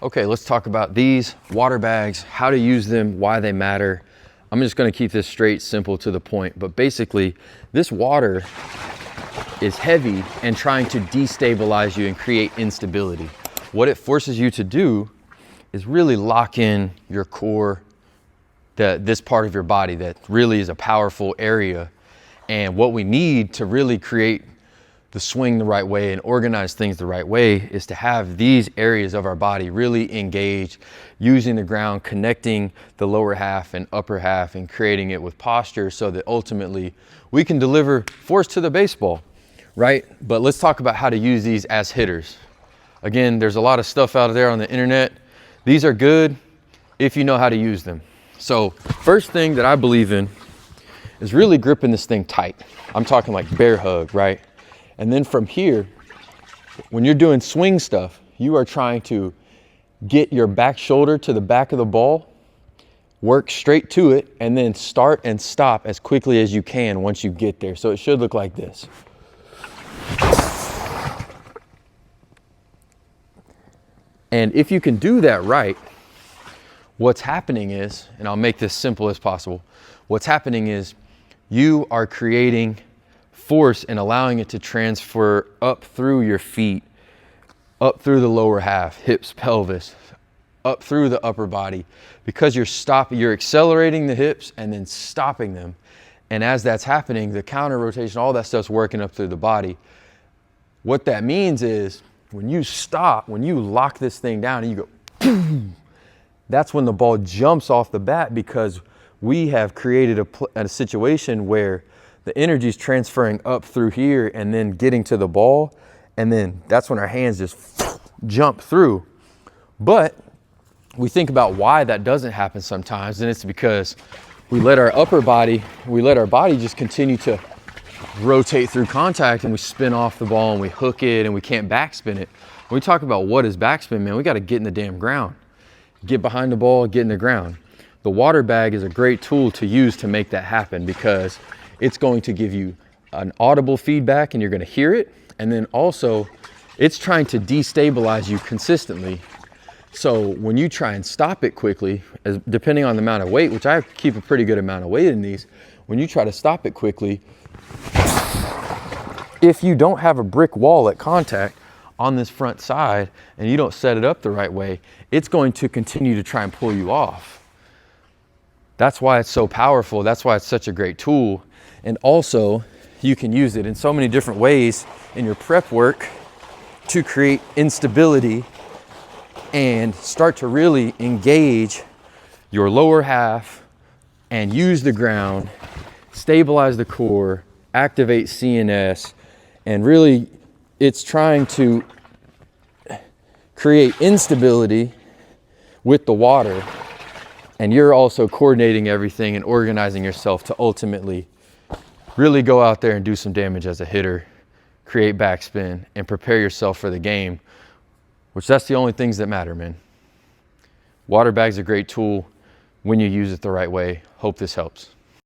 Okay, let's talk about these water bags, how to use them, why they matter. I'm just gonna keep this straight, simple, to the point, but basically this water is heavy and trying to destabilize you and create instability. What it forces you to do is really lock in your core, this part of your body that really is a powerful area. And what we need to really create the swing the right way and organize things the right way is to have these areas of our body really engage, using the ground, connecting the lower half and upper half and creating it with posture so that ultimately we can deliver force to the baseball, right? But let's talk about how to use these as hitters. Again, there's a lot of stuff out there on the internet. These are good if you know how to use them. So first thing that I believe in is really gripping this thing tight. I'm talking like bear hug, right? And then from here, when you're doing swing stuff, you are trying to get your back shoulder to the back of the ball, work straight to it, and then start and stop as quickly as you can once you get there. So it should look like this. And if you can do that right, what's happening is, and I'll make this simple as possible, what's happening is you are creating force and allowing it to transfer up through your feet, up through the lower half, hips, pelvis, up through the upper body, because you're accelerating the hips and then stopping them. And as that's happening, the counter rotation, all that stuff's working up through the body. What that means is when you stop, when you lock this thing down and you go, boom, that's when the ball jumps off the bat, because we have created a situation where the energy is transferring up through here and then getting to the ball. And then that's when our hands just jump through. But we think about why that doesn't happen sometimes. And it's because we let our body just continue to rotate through contact, and we spin off the ball and we hook it and we can't backspin it. When we talk about what is backspin, man, we got to get in the damn ground. Get behind the ball, get in the ground. The water bag is a great tool to use to make that happen, because it's going to give you an audible feedback and you're going to hear it. And then also it's trying to destabilize you consistently. So when you try and stop it quickly, depending on the amount of weight, which I keep a pretty good amount of weight in these, when you try to stop it quickly, if you don't have a brick wall at contact on this front side and you don't set it up the right way, it's going to continue to try and pull you off. That's why it's so powerful. That's why it's such a great tool. And also you can use it in so many different ways in your prep work to create instability and start to really engage your lower half and use the ground, stabilize the core, activate CNS, and really it's trying to create instability with the water. And you're also coordinating everything and organizing yourself to ultimately really go out there and do some damage as a hitter, create backspin, and prepare yourself for the game, which that's the only things that matter, man. Water bag's a great tool when you use it the right way. Hope this helps.